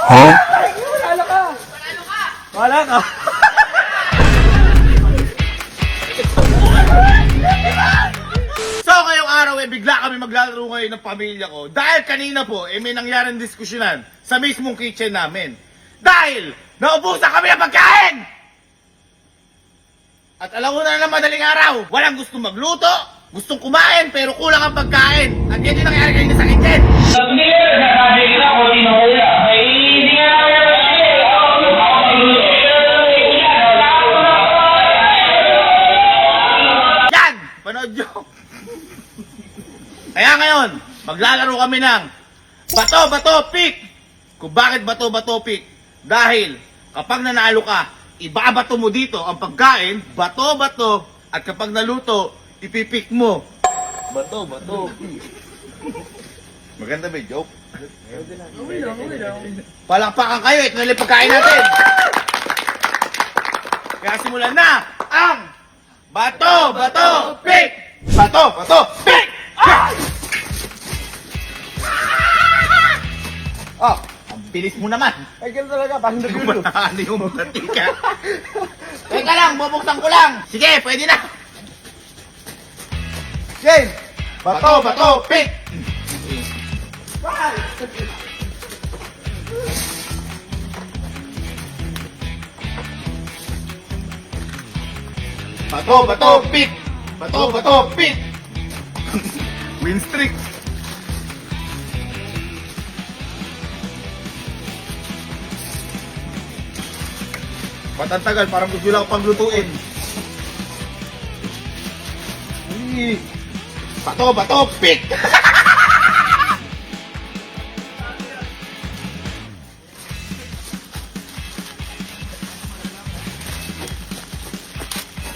Huh? Wala ka! Wala ka! So ngayong araw bigla kami maglalaro ngayon ng pamilya ko dahil kanina po may nangyaring diskusyonan sa mismong kitchen namin. Dahil naubusan kami ng pagkain! At alam mo na lang madaling araw, walang gustong magluto, gustong kumain pero kulang ang pagkain. At yan yung nangyari kanina sa kitchen. Sabi kita, konti na kuya. Ay, hindi nga Yan! Panood nyo! Kaya ngayon, maglalaro kami ng bato-bato pick! Kung bakit bato-bato pick? Dahil kapag nanalo ka, ibabato mo dito ang pagkain, bato-bato, at kapag naluto, ipipik mo. Bato-bato pick. Maganda ba yung joke? Uwi lang. Palakpakan kayo, ito na lang pagkain natin! Kaya simulan na ang bato-bato pick! Bato-bato pick! Oh, ang bilis mo naman. Ay, gano'n talaga, parang nagulo. Ano yung mati ka? Teka lang, bubuksan ko lang. Sige, pwede na. James! Bato-bato pick! Bato-bato pick! Bato-bato pick! Win streak! Ba't ang tagal? Parang gusto lang paglutuin. Uy! Bato-bato pick!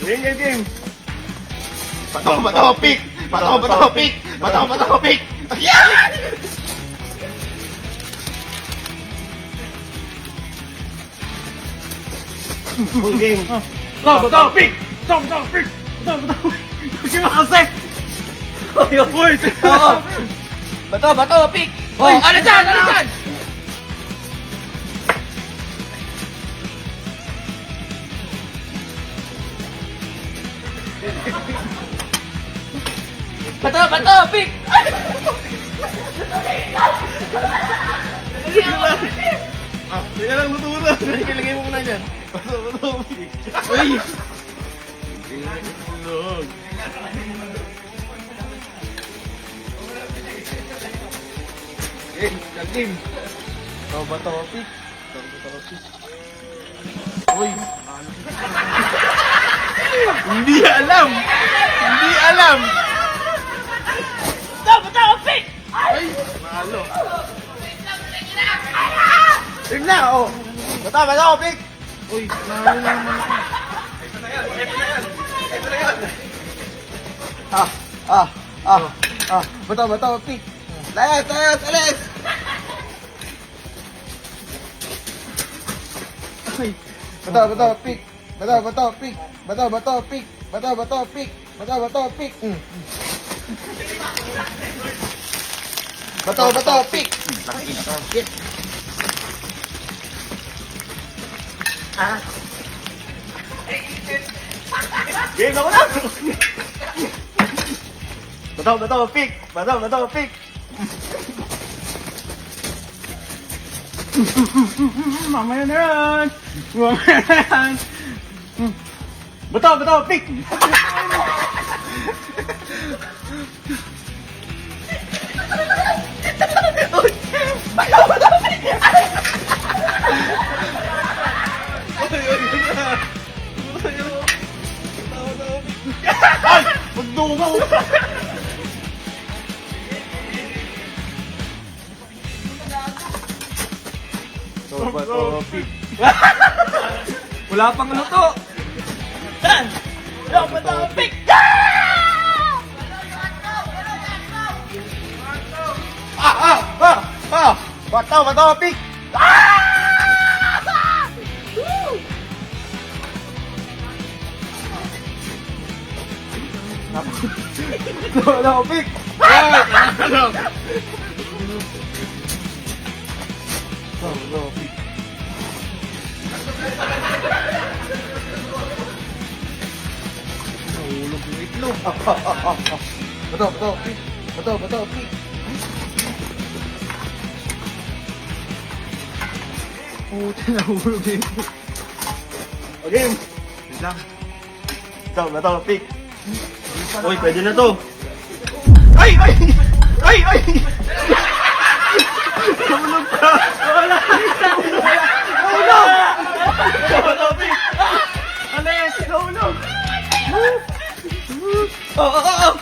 Game. Bato-bato pick! Bato-bato pick! Bato-bato pick! Yan! Game. Bato-bato pick! Bato-bato pick! Kasi makasay! Uy! Oo! Bato-bato pick! Oh, ano dyan? Ano dyan? Bato-bato pick! Ah, teka lang, luto mo na. Ilagay mo muna dyan. Bato-bato pick! Uy! Ilog. Game. Oh, bato pick. Uy! Hindi alam! Hindi alam! Ay! Mahalo! Game na, oh! Bato pick! Uy! Mahalo na naman ako. Bato pick! Alis! Ay! Bato pick! Bato pick! Bato pick! Game ako na! Bato pick! Mamaya na yan! Bato pick! Ay! Magdungaw! Bato pick! Wala pang luto! Yan! Bato pick! Bato pick! Bato pick! Ay! Ano? Bato, pick. Nahulog yung itlog. Bato, pick. Bato, pick. Puti, nahulog yung itlog. Okay. Wait lang. Bato, pick. Uy, pwede na to. Ay! Ay! Ay! Ay! Nahulog ka! Wala! Nahulog! Bato, pick! Alis! Nahulog! Oh!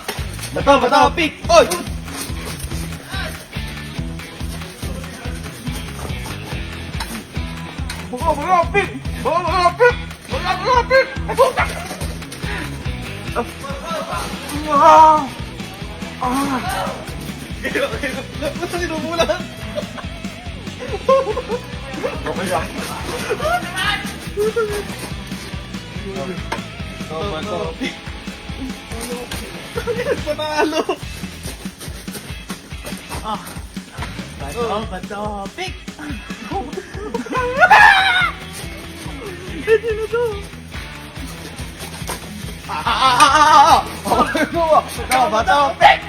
Bato, pick! Oy! Bato, pick! Bato, pick! Bato, pick! Wow! Ba't sa sinumulan? Okay lang. Bato, pick! Panalo! Bato, pick! Pwede na to! Bato, pick.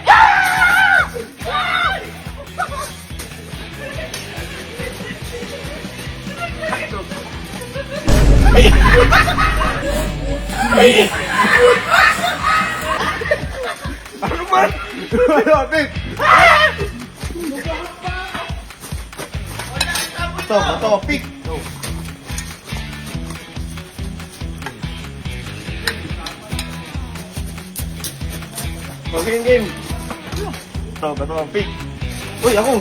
Ano ba? Bato, pick. Bato, pick. Okay yung game. Bato, pick. Uy, ako.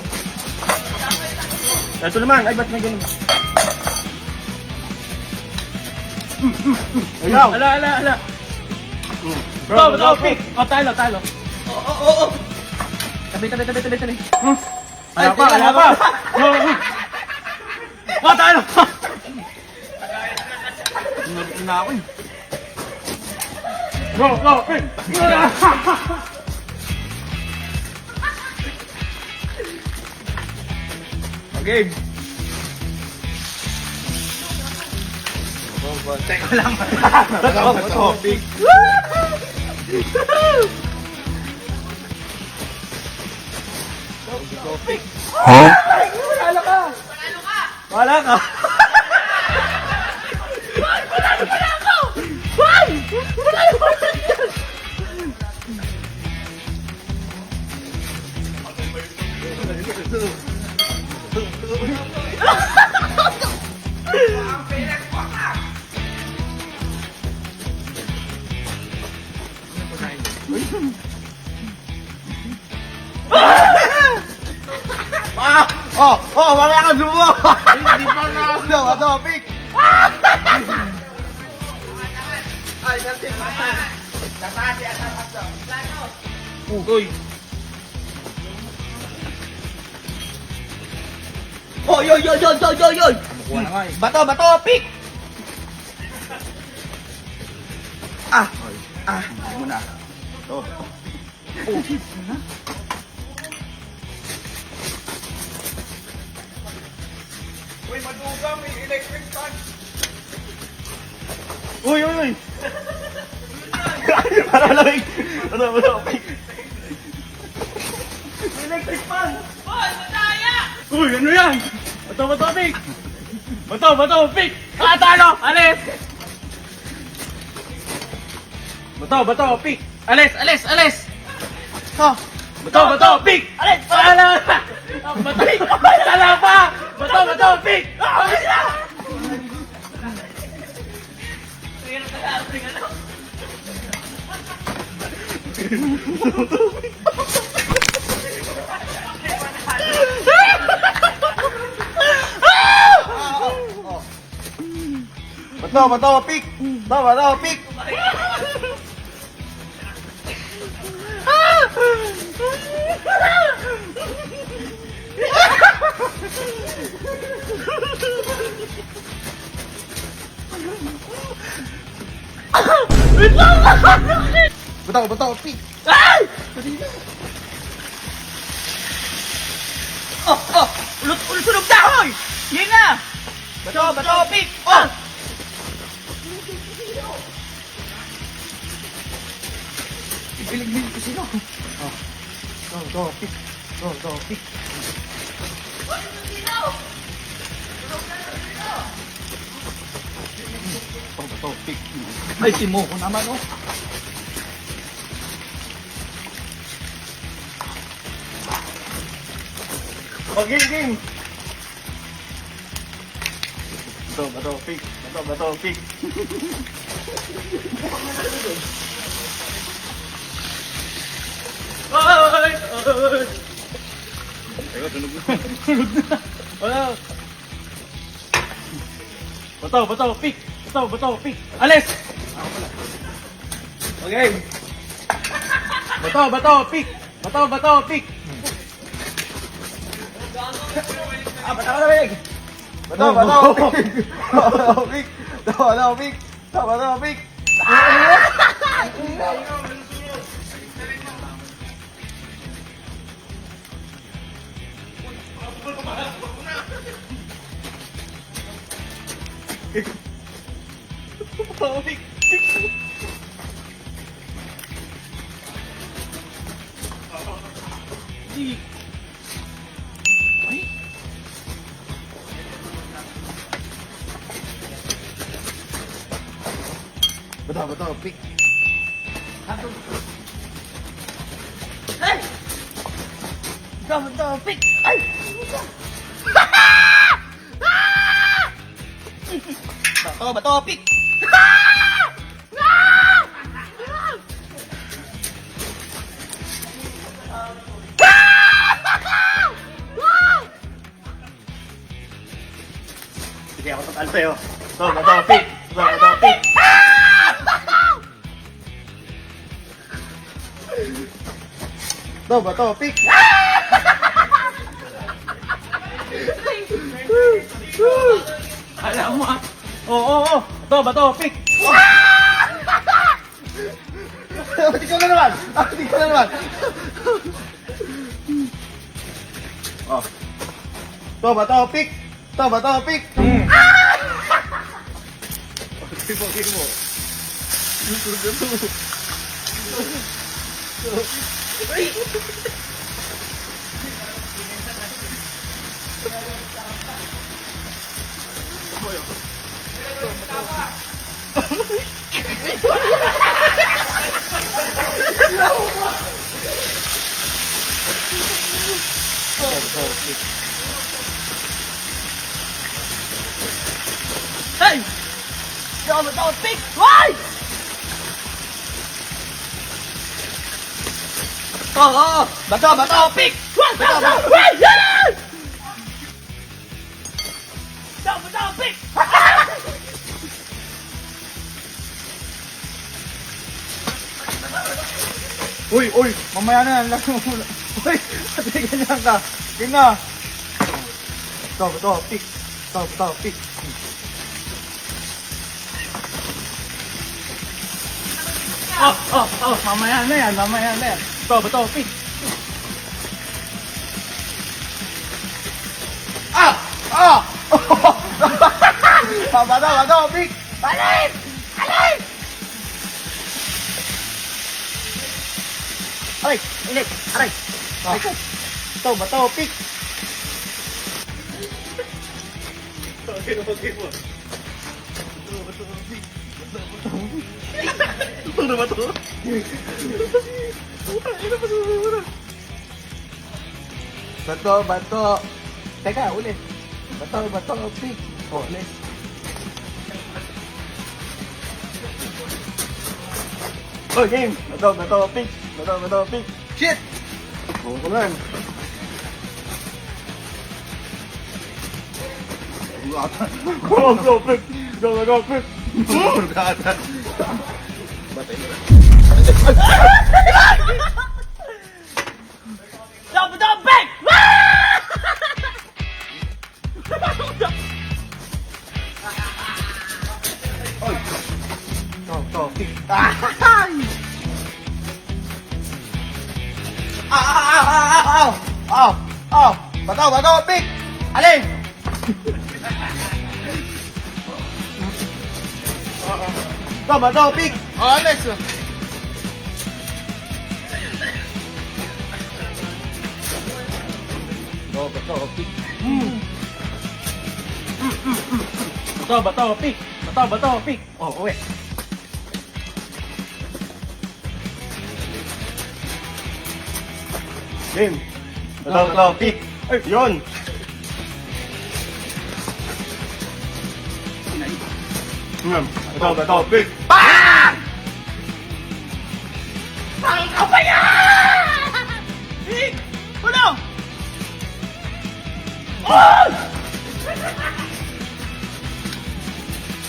Ito naman. Ay, ba't may ganun? Ayaw. Ala. Bato, pick! O, talo. Tabi. Kaya pa. O, talo! Na ako eh. Go, pick. Game. Teka lang. Bato, pick. Wala ka. Mamaya ka sumo! Hindi pa na. Bato, pick. Uy. Oh, yoy! Kuha na nga eh. Bato, pick. Hindi mo na. Oh. Uy, maduga, may electric fan. Uy! Para lang. Bato, pick. Electric fan. Uy, ano yan? Bato, pick. Bato, pick. Talo! Alis! Bato, pick. Alis! Bato, pick. Alis! Talo! Talo pa! Bato, pick. Alis na! Bato, pick. Bato, pick. Bato, pick. Ay! Sunog na, hoy! Yun na! Bato, pick! Oh! Ipilig-bilig ko sino. Go, pick. Go, pick. Bato, pick. Ay, Timo ko naman, oh. Game. Bato, pick. Bato, pick. Ay! Teka, tunog na. Wala. Bato, pick. Bato, pick. Alis! Okay. Bato, pick. Bato, pick. Bata ka na, Big! Bato, pick. Bato, pick. Bato, pick. Bato, pick. Bato, pick. Ay! Bato, pick! Ay! Bato, pick! Sige, ako tatalo sa'yo. Bato, pick. Bato, pick. Bato, pick. Alam mo, ah. Oo. Bato, pick. Ba't ikaw na naman? Oh. Bato, pick. Bato, pick. Game mo. Hey! Bato, pick! Why? Oo! Bato, pick! Bato, pick! Uy, mamaya na yan. Lagi mo muna. Uy, pati ganyan ka. Game na. Bato, pick. Bato, pick. Mamaya na yan. Bato, pick. Bato, pick. Alis! Aray! Init! Aray! Bato, pick. Okay mo. Ano ba to? Bato. Teka, ulit. Bato, pick. Ulit. Oh, game. Bato, pick. Bato, pick. Shit! Kukulan. Go, pick. Go, pick. Burgata. Batay mo na. Bato, pick! Go, pick. Bato, pick. Alin! Bato, pick! Oh, next. Bato, pick. Bato, pick! Bato, pick! Oh, uwi. Game. Bato, pick! Ay, yun! Bato, pick! Bang! Ang kapaya! Pick! Ano? Oh!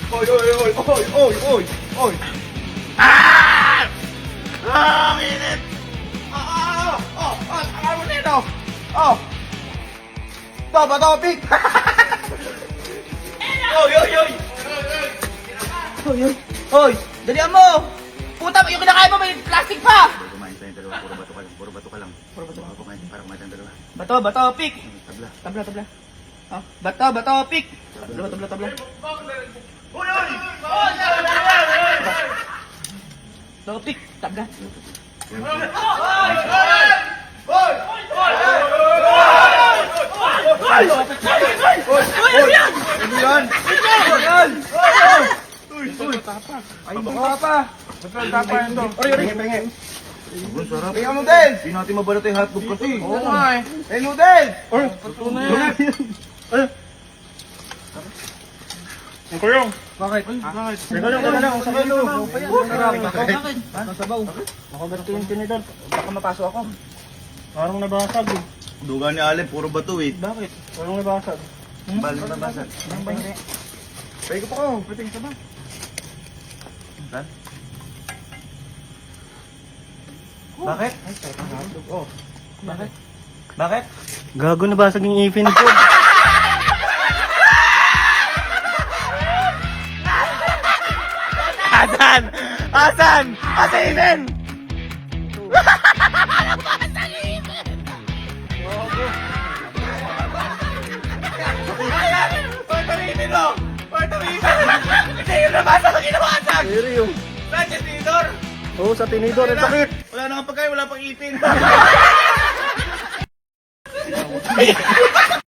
Oy, oy, oy, oy, oy, oy, oy! Ah! Ang init! Ang mo nito! Oh! Bato, pick! Oy, oy, oy! Oy, oy! Oy! Dalihan mo! Puta, yung kinakain mo may plastic pa! Kumain tayong dalawa, puro bato ka lang, puro bato ka lang. Puro bato. Baka kumain, para kumain tayong dalawa. Bato, pick! Tabla. Tabla. Ah, bato, pick! Tabla. Bato, pick! Tabla. Ano yan? Ay, tapa. Tapa yan to. Pengi. Ang sarap. Pengi ang noodles. Hindi natin mabalot yung hotdog kasi. Oo nga eh. Eh, noodles. Ang kuyong. Bakit? Teka lang. Ang sakay no. Sarap. Bakit? Ang sabaw. Ako ganito yung tinidor. Baka mapasok ako. Parang nabasag eh. Duga ni Alep, puro bato eh. Bakit? Parang nabasag. Balik na basa. Pwede ko pa ko. Pwede ka ba? Bakit? Ay, sarap ang hotdog. Oh. Bakit? Gago nabasag yung ipin ko. Asan? Asan? Asan? Pagtamimin mo! Pagtamimin! Hindi yung nabasa sa kinabasag! Seryo. Saan si Tinidor? Oo, sa tinidor. Ang sakit. Wala nang pagkain, wala pang ipin.